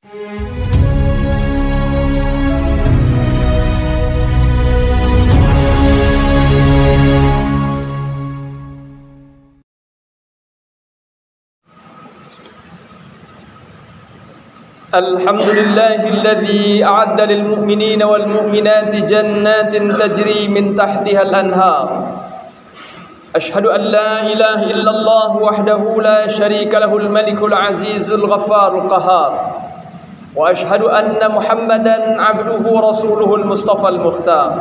الحمد لله الذي أعد للمؤمنين والمؤمنات جنات تجري من تحتها الأنهار أشهد أن لا إله إلا الله وحده لا شريك له الملك العزيز الغفار القهار وأشهد أن محمدا عبده ورسوله المصطفى المختار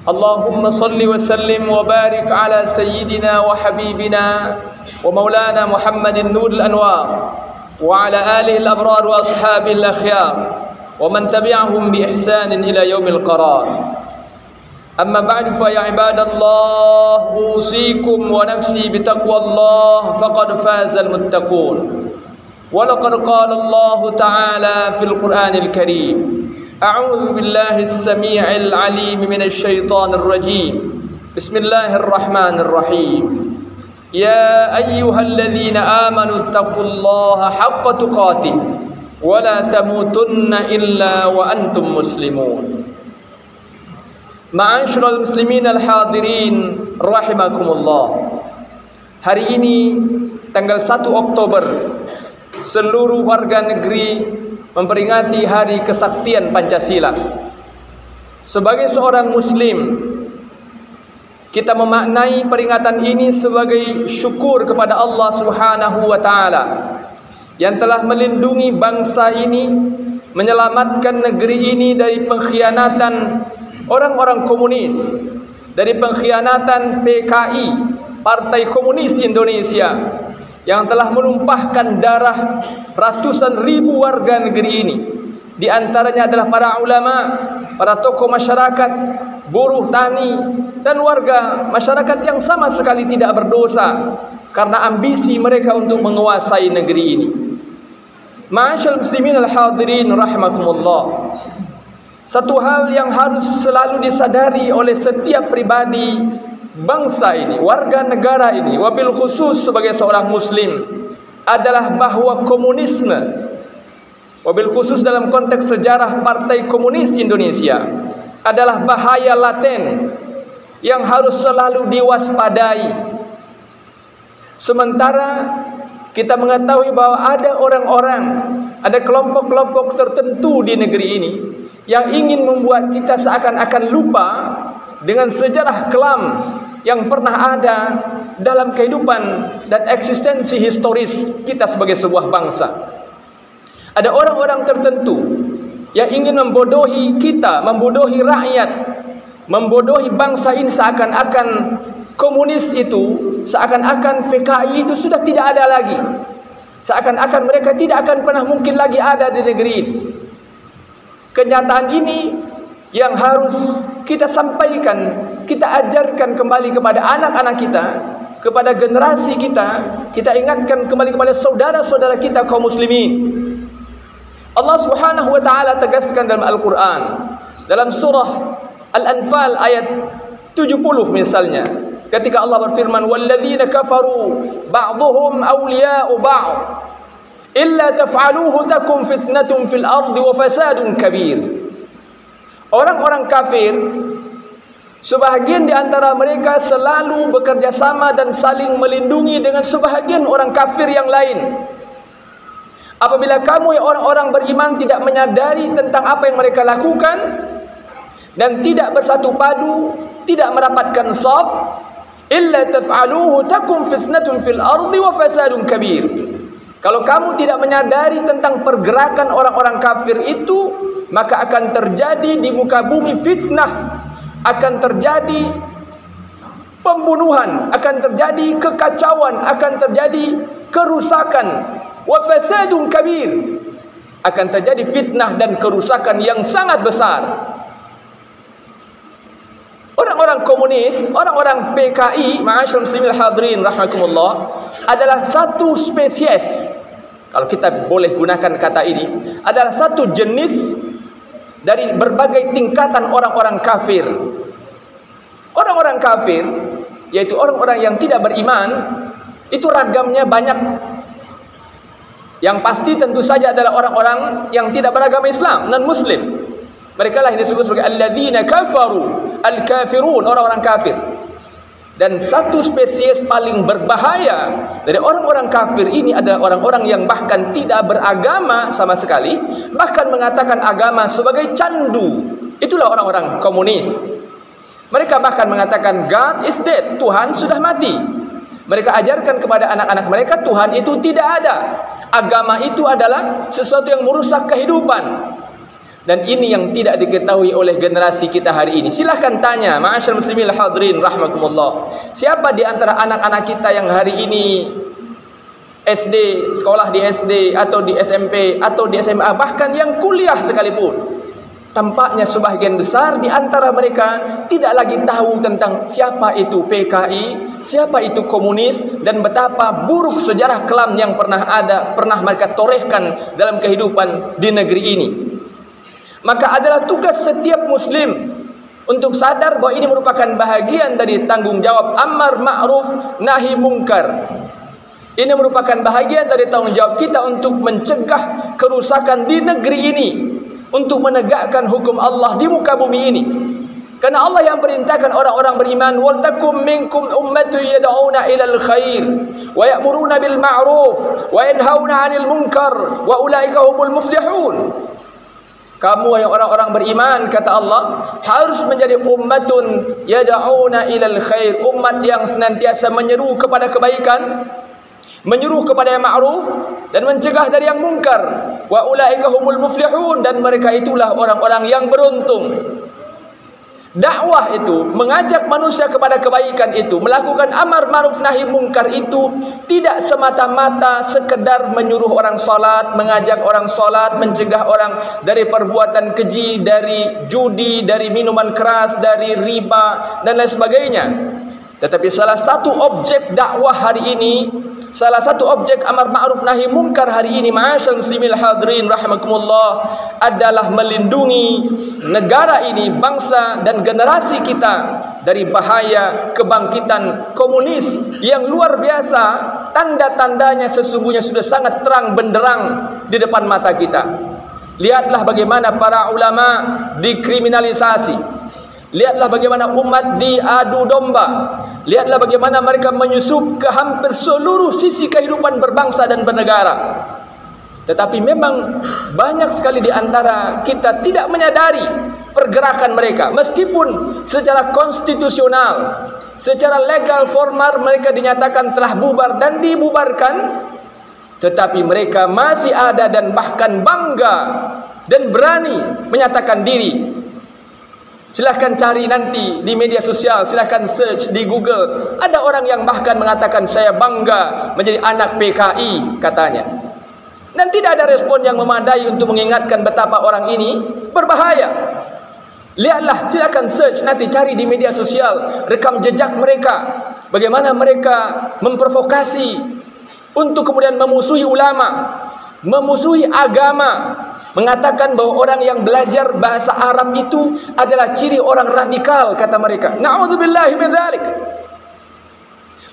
اللهم صل وسلم وبارك على سيدنا وحبيبنا ومولانا محمد النور الأنوار وعلى آله الأبرار وأصحابه الأخيار ومن تبعهم بإحسان إلى يوم القرار أما بعد فيا عباد الله أوصيكم ونفسي بتقوى الله فقد فاز المتقون ولقد قال الله تعالى في القرآن الكريم أعوذ بالله السميع العليم من الشيطان الرجيم بسم الله الرحمن الرحيم يا أيها الذين آمنوا اتقوا الله حق تقاته ولا تموتن إلا وأنتم مسلمون Ma'asyiral muslimin al-hadirin rahimakumullah. Hari ini tanggal 1 Oktober seluruh warga negeri memperingati Hari Kesaktian Pancasila. Sebagai seorang muslim, kita memaknai peringatan ini sebagai syukur kepada Allah Subhanahu wa taala yang telah melindungi bangsa ini, menyelamatkan negeri ini dari pengkhianatan orang-orang komunis, dari pengkhianatan PKI, Partai Komunis Indonesia, yang telah menumpahkan darah ratusan ribu warga negeri ini. Di antaranya adalah para ulama, para tokoh masyarakat, buruh tani, dan warga masyarakat yang sama sekali tidak berdosa karena ambisi mereka untuk menguasai negeri ini. Ma'asyiral muslimin al-hadirin rahimakumullah. Satu hal yang harus selalu disadari oleh setiap pribadi bangsa ini, warga negara ini, wabil khusus sebagai seorang muslim, adalah bahwa komunisme, wabil khusus dalam konteks sejarah Partai Komunis Indonesia, adalah bahaya laten yang harus selalu diwaspadai. Sementara kita mengetahui bahwa ada orang-orang, ada kelompok-kelompok tertentu di negeri ini yang ingin membuat kita seakan-akan lupa dengan sejarah kelam yang pernah ada dalam kehidupan dan eksistensi historis kita sebagai sebuah bangsa. Ada orang-orang tertentu yang ingin membodohi kita, membodohi rakyat, membodohi bangsa ini seakan-akan komunis itu, seakan-akan PKI itu sudah tidak ada lagi, seakan-akan mereka tidak akan pernah mungkin lagi ada di negeri ini. Kenyataan ini yang harus kita sampaikan, kita ajarkan kembali kepada anak-anak kita, kepada generasi kita ingatkan kembali kepada saudara-saudara kita kaum muslimin. Allah Subhanahu wa taala tegaskan dalam Al-Qur'an, dalam surah Al-Anfal ayat 70 misalnya, ketika Allah berfirman, walladzina kafaru ba'dhuhum awliya'u ba'd illa taf'aluhu takum fitnatun fil ardi wa fasadun kabir. Orang-orang kafir, sebahagian di antara mereka selalu bekerja sama dan saling melindungi dengan sebahagian orang kafir yang lain. Apabila kamu orang-orang beriman tidak menyadari tentang apa yang mereka lakukan dan tidak bersatu padu, tidak merapatkan shaf, illa taf'aluhu takum fitnatun fil ardi wa fasadun kabir. Kalau kamu tidak menyadari tentang pergerakan orang-orang kafir itu, maka akan terjadi di muka bumi fitnah, akan terjadi pembunuhan, akan terjadi kekacauan, akan terjadi kerusakan, wa fasadun kabir, akan terjadi fitnah dan kerusakan yang sangat besar. Orang-orang komunis, orang-orang PKI, ma'asyiral muslimin hadirin rahimakumullah, adalah satu spesies, kalau kita boleh gunakan kata ini, adalah satu jenis dari berbagai tingkatan orang-orang kafir. Orang-orang kafir, yaitu orang-orang yang tidak beriman, itu ragamnya banyak. Yang pasti tentu saja adalah orang-orang yang tidak beragama Islam, non-muslim. Mereka lah yang disebut sebagai alladzina kafaru, al-kafirun, orang-orang kafir. Dan satu spesies paling berbahaya dari orang-orang kafir ini adalah orang-orang yang bahkan tidak beragama sama sekali, bahkan mengatakan agama sebagai candu. Itulah orang-orang komunis. Mereka bahkan mengatakan God is dead, Tuhan sudah mati. Mereka ajarkan kepada anak-anak mereka Tuhan itu tidak ada. Agama itu adalah sesuatu yang merusak kehidupan. Dan ini yang tidak diketahui oleh generasi kita hari ini. Silahkan tanya, ma'asyar muslimin hadirin rahimakumullah, siapa di antara anak-anak kita yang hari ini SD, sekolah di SD atau di SMP atau di SMA, bahkan yang kuliah sekalipun, tampaknya sebahagian besar di antara mereka tidak lagi tahu tentang siapa itu PKI, siapa itu komunis, dan betapa buruk sejarah kelam yang pernah mereka torehkan dalam kehidupan di negeri ini. Maka adalah tugas setiap muslim untuk sadar bahwa ini merupakan bahagian dari tanggung jawab amar ma'ruf nahi mungkar. Ini merupakan bahagian dari tanggung jawab kita untuk mencegah kerusakan di negeri ini, untuk menegakkan hukum Allah di muka bumi ini. Karena Allah yang perintahkan orang-orang beriman, wal takum minkum ummatun yad'una ilal khair wa ya'muruna bil ma'ruf wa yanhauna 'anil munkar wa ulaika humul muflihun. Kamu yang orang-orang beriman, kata Allah, harus menjadi ummatun yad'una ilal khair, umat yang senantiasa menyeru kepada kebaikan, menyeru kepada yang ma'ruf dan mencegah dari yang mungkar. Wa ulaika humul muflihun, dan mereka itulah orang-orang yang beruntung. Dakwah itu, mengajak manusia kepada kebaikan itu, melakukan amar ma'ruf nahi mungkar itu tidak semata-mata sekedar menyuruh orang salat, mengajak orang salat, mencegah orang dari perbuatan keji, dari judi, dari minuman keras, dari riba dan lain sebagainya. Tetapi salah satu objek dakwah hari ini, salah satu objek amar ma'ruf nahi mungkar hari ini, ma'asyal muslimin hadirin rahimakumullah, adalah melindungi negara ini, bangsa dan generasi kita dari bahaya kebangkitan komunis yang luar biasa. Tanda-tandanya sesungguhnya sudah sangat terang benderang di depan mata kita. Lihatlah bagaimana para ulama dikriminalisasi. Lihatlah bagaimana umat diadu domba. Lihatlah bagaimana mereka menyusup ke hampir seluruh sisi kehidupan berbangsa dan bernegara. Tetapi memang banyak sekali di antara kita tidak menyadari pergerakan mereka. Meskipun secara konstitusional, secara legal formal mereka dinyatakan telah bubar dan dibubarkan, tetapi mereka masih ada dan bahkan bangga dan berani menyatakan diri. Silahkan cari nanti di media sosial, silahkan search di Google. Ada orang yang bahkan mengatakan saya bangga menjadi anak PKI katanya. Dan tidak ada respon yang memadai untuk mengingatkan betapa orang ini berbahaya. Lihatlah, silahkan search nanti, cari di media sosial rekam jejak mereka, bagaimana mereka memprovokasi untuk kemudian memusuhi ulama, memusuhi agama, mengatakan bahwa orang yang belajar bahasa Arab itu adalah ciri orang radikal, kata mereka. Na'udzubillahi min dzalik.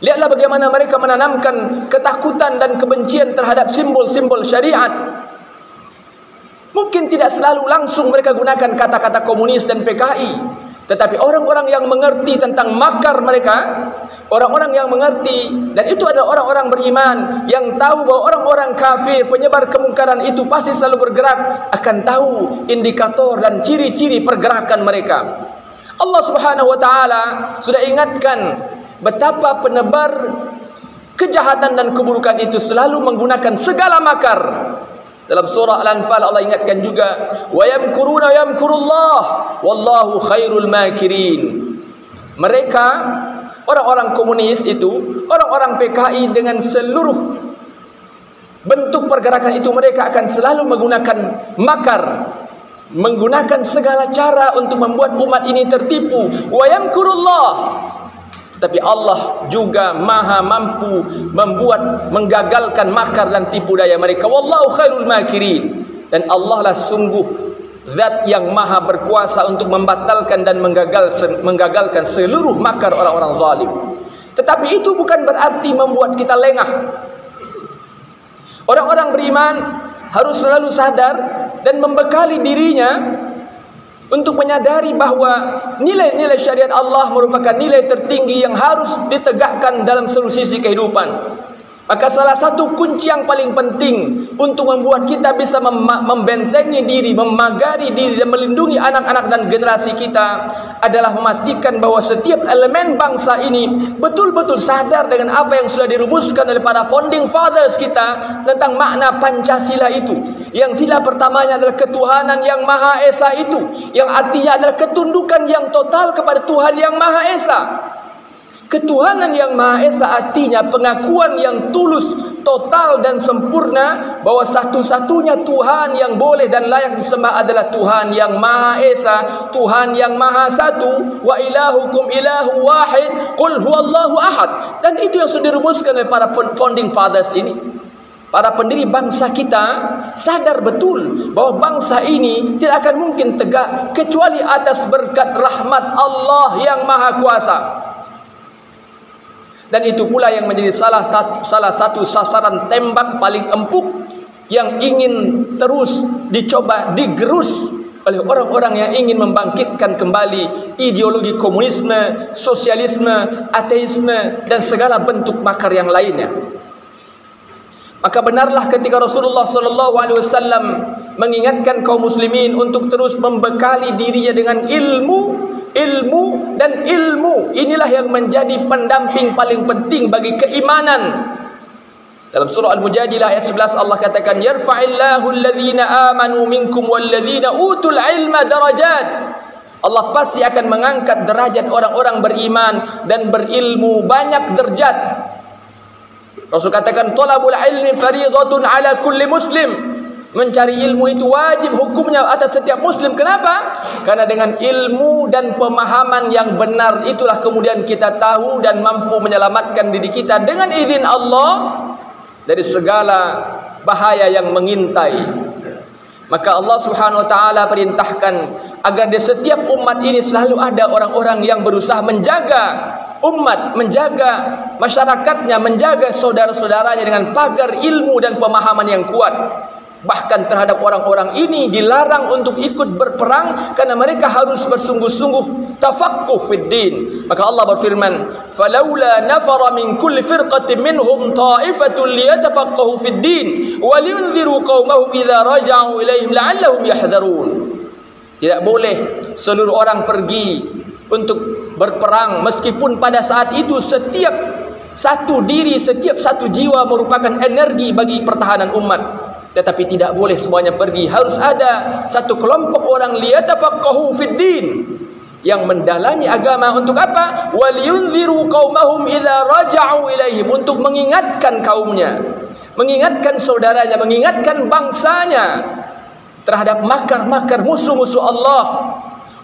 Lihatlah bagaimana mereka menanamkan ketakutan dan kebencian terhadap simbol-simbol syariat. Mungkin tidak selalu langsung mereka gunakan kata-kata komunis dan PKI, tetapi orang-orang yang mengerti tentang makar mereka, orang-orang yang mengerti, dan itu adalah orang-orang beriman yang tahu bahwa orang-orang kafir, penyebar kemungkaran itu pasti selalu bergerak, akan tahu indikator dan ciri-ciri pergerakan mereka. Allah Subhanahu wa taala sudah ingatkan betapa penebar kejahatan dan keburukan itu selalu menggunakan segala makar. Dalam surah Al-Anfal Allah ingatkan juga, wa yamkuruna yamkurullah wallahu khairul makirin. Mereka orang-orang komunis itu, orang-orang PKI, dengan seluruh bentuk pergerakan itu mereka akan selalu menggunakan makar, menggunakan segala cara untuk membuat umat ini tertipu. Wa yamkurullah, tetapi Allah juga maha mampu menggagalkan makar dan tipu daya mereka. Wallahu khairul makirin. Dan Allah lah sungguh zat yang maha berkuasa untuk membatalkan dan menggagalkan seluruh makar orang-orang zalim. Tetapi itu bukan berarti membuat kita lengah. Orang-orang beriman harus selalu sadar dan membekali dirinya untuk menyadari bahwa nilai-nilai syariat Allah merupakan nilai tertinggi yang harus ditegakkan dalam seluruh sisi kehidupan. Maka salah satu kunci yang paling penting untuk membuat kita bisa membentengi diri, memagari diri dan melindungi anak-anak dan generasi kita adalah memastikan bahwa setiap elemen bangsa ini betul-betul sadar dengan apa yang sudah dirumuskan oleh para founding fathers kita tentang makna Pancasila itu. Yang sila pertamanya adalah ketuhanan yang Maha Esa itu, yang artinya adalah ketundukan yang total kepada Tuhan yang Maha Esa. Ketuhanan yang Maha Esa artinya pengakuan yang tulus, total dan sempurna bahwa satu-satunya Tuhan yang boleh dan layak disembah adalah Tuhan yang Maha Esa, Tuhan yang Maha Satu. Wa ilahukum ilahu wahid, qul huwallahu ahad. Dan itu yang sudah dirumuskan oleh para founding fathers ini. Para pendiri bangsa kita sadar betul bahwa bangsa ini tidak akan mungkin tegak kecuali atas berkat rahmat Allah yang Maha Kuasa. Dan itu pula yang menjadi salah satu sasaran tembak paling empuk yang ingin terus dicoba digerus oleh orang-orang yang ingin membangkitkan kembali ideologi komunisme, sosialisme, ateisme dan segala bentuk makar yang lainnya. Maka benarlah ketika Rasulullah SAW mengingatkan kaum muslimin untuk terus membekali dirinya dengan ilmu. Inilah yang menjadi pendamping paling penting bagi keimanan. Dalam surah Al-Mujadilah ayat 11 Allah katakan, yarfa'illahu alladhina amanu minkum walladhina utul ilma darajat. Allah pasti akan mengangkat derajat orang-orang beriman dan berilmu banyak derajat. Rasul katakan, talabul ilmi fariidatun ala kulli muslim. Mencari ilmu itu wajib hukumnya atas setiap muslim. Kenapa? Karena dengan ilmu dan pemahaman yang benar itulah kemudian kita tahu dan mampu menyelamatkan diri kita dengan izin Allah dari segala bahaya yang mengintai. Maka Allah Subhanahu wa taala perintahkan agar di setiap umat ini selalu ada orang-orang yang berusaha menjaga umat, menjaga masyarakatnya, menjaga saudara-saudaranya dengan pagar ilmu dan pemahaman yang kuat. Bahkan terhadap orang-orang ini dilarang untuk ikut berperang karena mereka harus bersungguh-sungguh tafaqquh fid din. Maka Allah berfirman, "Falaula nafara min kulli firqatin minhum ta'ifatun liyatafaqahu fid din wa liyunziru qaumahum idza raja'u ilaihim la'allahum yahdharun." Tidak boleh seluruh orang pergi untuk berperang meskipun pada saat itu setiap satu diri, setiap satu jiwa merupakan energi bagi pertahanan umat. Tetapi tidak boleh semuanya pergi. Harus ada satu kelompok orang liyatafaqahu fid din yang mendalami agama. Untuk apa? Waliyunziru qaumahum idza raja'u ilaihim, untuk mengingatkan kaumnya, mengingatkan saudaranya, mengingatkan bangsanya terhadap makar-makar musuh-musuh Allah,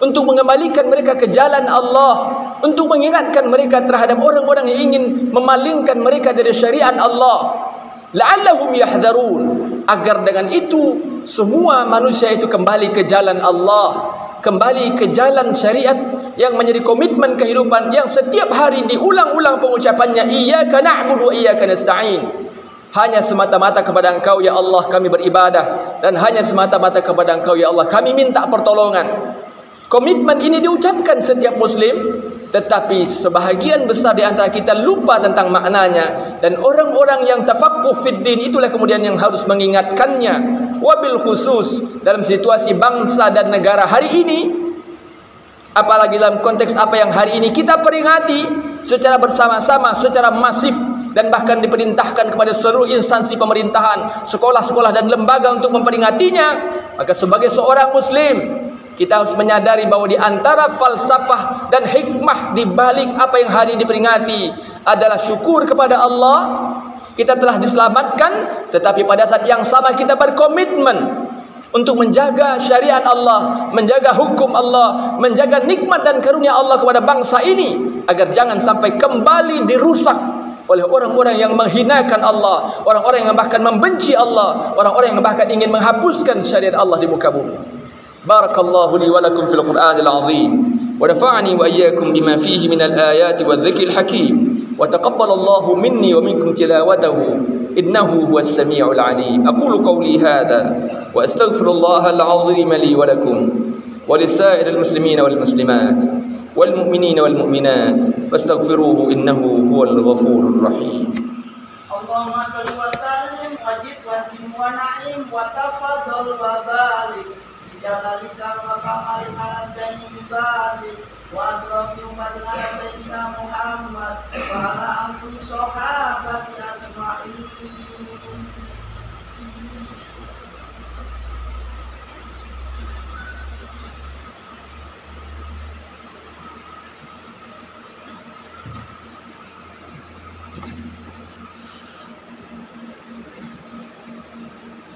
untuk mengembalikan mereka ke jalan Allah, untuk mengingatkan mereka terhadap orang-orang yang ingin memalingkan mereka dari syariat Allah. La'allahum yahdharun, agar dengan itu semua manusia itu kembali ke jalan Allah, kembali ke jalan syariat yang menjadi komitmen kehidupan yang setiap hari diulang-ulang pengucapannya, iyyaka na'budu wa iyyaka nasta'in. Hanya semata-mata kepada Engkau ya Allah kami beribadah, dan hanya semata-mata kepada Engkau ya Allah kami minta pertolongan. Komitmen ini diucapkan setiap muslim, tetapi sebahagian besar di antara kita lupa tentang maknanya. Dan orang-orang yang tafaqquh fid din itulah kemudian yang harus mengingatkannya. Wabil khusus dalam situasi bangsa dan negara hari ini, apalagi dalam konteks apa yang hari ini kita peringati secara bersama-sama, secara masif, dan bahkan diperintahkan kepada seluruh instansi pemerintahan, sekolah-sekolah dan lembaga untuk memperingatinya. Maka sebagai seorang muslim, kita harus menyadari bahwa di antara falsafah dan hikmah di balik apa yang hari diperingati adalah syukur kepada Allah. Kita telah diselamatkan, tetapi pada saat yang sama kita berkomitmen untuk menjaga syariat Allah, menjaga hukum Allah, menjaga nikmat dan karunia Allah kepada bangsa ini, agar jangan sampai kembali dirusak oleh orang-orang yang menghinakan Allah, orang-orang yang bahkan membenci Allah, orang-orang yang bahkan ingin menghapuskan syariat Allah di muka bumi. Barakallahu li wa lakum fil Qur'anil azim, wa nafa'ani wa iyyakum bima fihi minal ayati wadh-dhikril hakim, wa taqabbalallahu minni wa minkum tilawatahu. إنه هو السميع العليم. أقول قولي هذا وأستغفر الله العظيم لي ولكم ولسائر المسلمين والمسلمات والمؤمنين والمؤمنات فاستغفروه إنه هو الغفور الرحيم. اللهم صل وسلم وجد وتم ونعيم وتفضل وبارك بجلالك وكمال على زين عبادك وأشرف أمتنا على سيدنا محمد وعلى آله وصحبه أجمعين.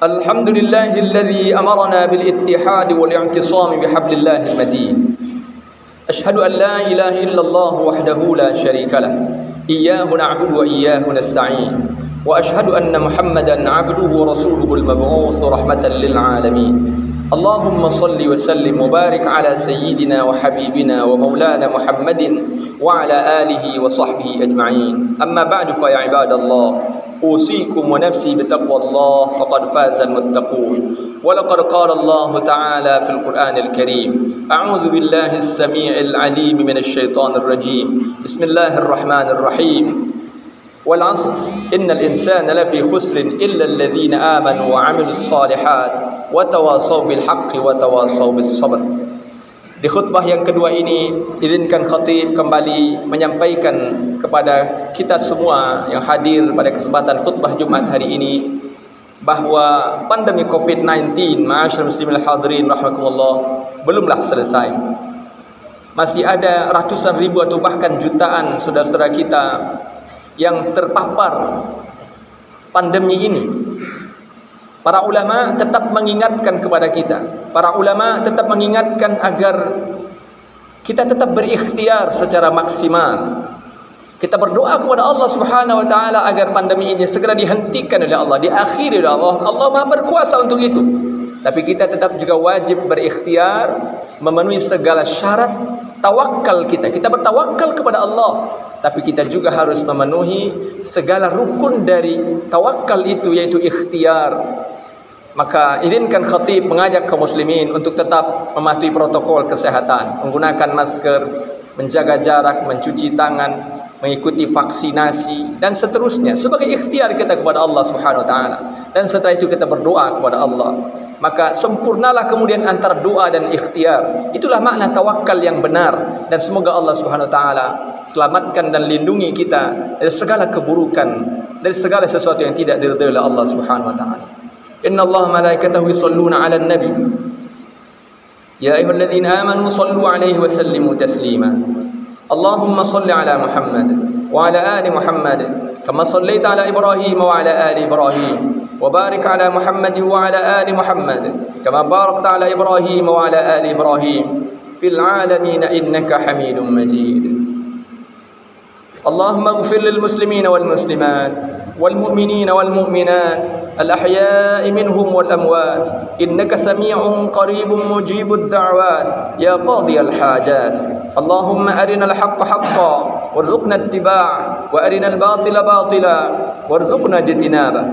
الحمد لله الذي أمرنا بالاتحاد والاعتصام بحبل الله المتين. أشهد أن لا إله إلا الله وحده لا شريك له إياه نعبد وإياه نستعين وأشهد أن محمدا عبده ورسوله المبعوث رحمة للعالمين. اللهم صل وسلم وبارك على سيدنا وحبيبنا ومولانا محمد وعلى آله وصحبه أجمعين. أما بعد فيا عباد الله أوصيكم ونفسي بتقوى الله فقد فاز المتقون. ولقد قال الله تعالى في القرآن الكريم أعوذ بالله السميع العليم من الشيطان الرجيم بسم الله الرحمن الرحيم والعصر إن الإنسان لفي خسر إلا الذين آمنوا وعملوا الصالحات وتواصوا بالحق وتواصوا بالصبر. Di khutbah yang kedua ini, izinkan khatib kembali menyampaikan kepada kita semua yang hadir pada kesempatan khutbah Jumat hari ini bahawa pandemi COVID-19, ma'asyiral muslimin hadirin rahimakumullah, belumlah selesai. Masih ada ratusan ribu atau bahkan jutaan saudara-saudara kita yang terpapar pandemi ini. Para ulama tetap mengingatkan kepada kita. Para ulama tetap mengingatkan agar kita tetap berikhtiar secara maksimal. Kita berdoa kepada Allah Subhanahu wa taala agar pandemi ini segera dihentikan oleh Allah, diakhiri oleh Allah. Allah Maha berkuasa untuk itu. Tapi kita tetap juga wajib berikhtiar, memenuhi segala syarat tawakal kita. Kita bertawakal kepada Allah, tapi kita juga harus memenuhi segala rukun dari tawakal itu, yaitu ikhtiar. Maka izinkan khatib mengajak kaum muslimin untuk tetap mematuhi protokol kesehatan, menggunakan masker, menjaga jarak, mencuci tangan, mengikuti vaksinasi dan seterusnya sebagai ikhtiar kita kepada Allah Subhanahu wa taala. Dan setelah itu kita berdoa kepada Allah. Maka sempurnalah kemudian antara doa dan ikhtiar. Itulah makna tawakal yang benar, dan semoga Allah Subhanahu wa taala selamatkan dan lindungi kita dari segala keburukan, dari segala sesuatu yang tidak diridhai oleh Allah Subhanahu wa taala. Inna Allah malaikatahu yusalluna 'alan nabi ya ayyuhalladzina amanu sallu 'alaihi wa sallimu taslima. Allahumma salli 'ala Muhammad wa 'ala ali Muhammad kama sallaita 'ala Ibrahim wa 'ala ali Ibrahim wa barik 'ala Muhammad wa 'ala ali Muhammad kama barakta 'ala Ibrahim wa 'ala ali Ibrahim fil 'alamin innaka Hamidum Majid. اللهم اغفر للمسلمين والمسلمات والمؤمنين والمؤمنات الأحياء منهم والأموات إنك سميع قريب مجيب الدعوات يا قاضي الحاجات. اللهم أرنا الحق حقا وارزقنا اتباعه وأرنا الباطل باطلا وارزقنا اجتنابه.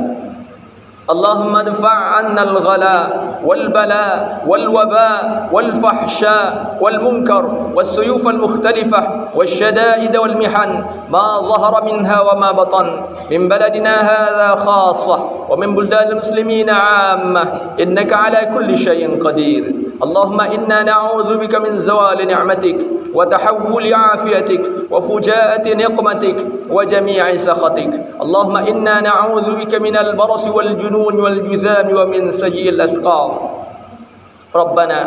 اللهم ادفع عنا الغلاء والبلاء والوباء والفحشاء والمنكر والسيوف المختلفة والشدائد والمحن ما ظهر منها وما بطن من بلدنا هذا خاصة ومن بلدان المسلمين عامة إنك على كل شيء قدير. اللهم إنا نعوذ بك من زوال نعمتك وتحول عافيتك وفجاءة نقمتك وجميع سخطك. اللهم إنا نعوذ بك من البرص والجنون والجذام ومن سيء الأسقام. ربنا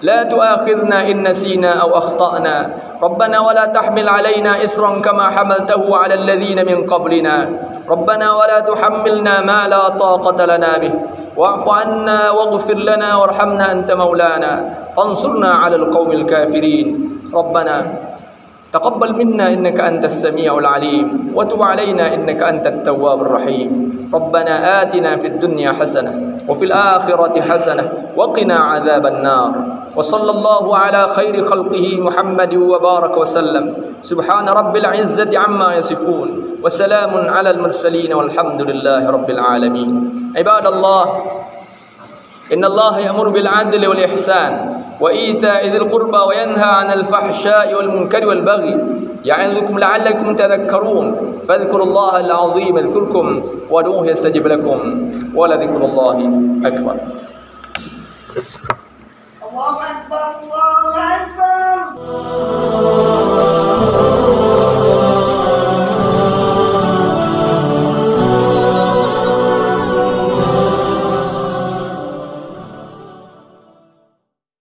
لا تؤاخذنا إن نسينا أو أخطأنا. ربنا ولا تحمل علينا إصرا كما حملته على الذين من قبلنا. ربنا ولا تحملنا ما لا طاقة لنا به. واعف عنا واغفر لنا وارحمنا أنت مولانا فانصرنا على القوم الكافرين. ربنا تقبل منا إنك أنت السميع العليم وتب علينا إنك أنت التواب الرحيم ربنا آتنا في الدنيا حسنة وفي الآخرة حسنة وقنا عذاب النار وصلى الله على خير خلقه محمد وبارك وسلم سبحان رب العزة عما يصفون وسلام على المرسلين والحمد لله رب العالمين عباد الله إن الله يأمر بالعدل والإحسان وإيتاء ذي القربى وينهى عن الفحشاء والمنكر والبغي يعظكم لعلكم تذكرون فاذكروا الله العظيم يذكركم وادعوه يستجب لكم ولذكر الله أكبر. الله أكبر الله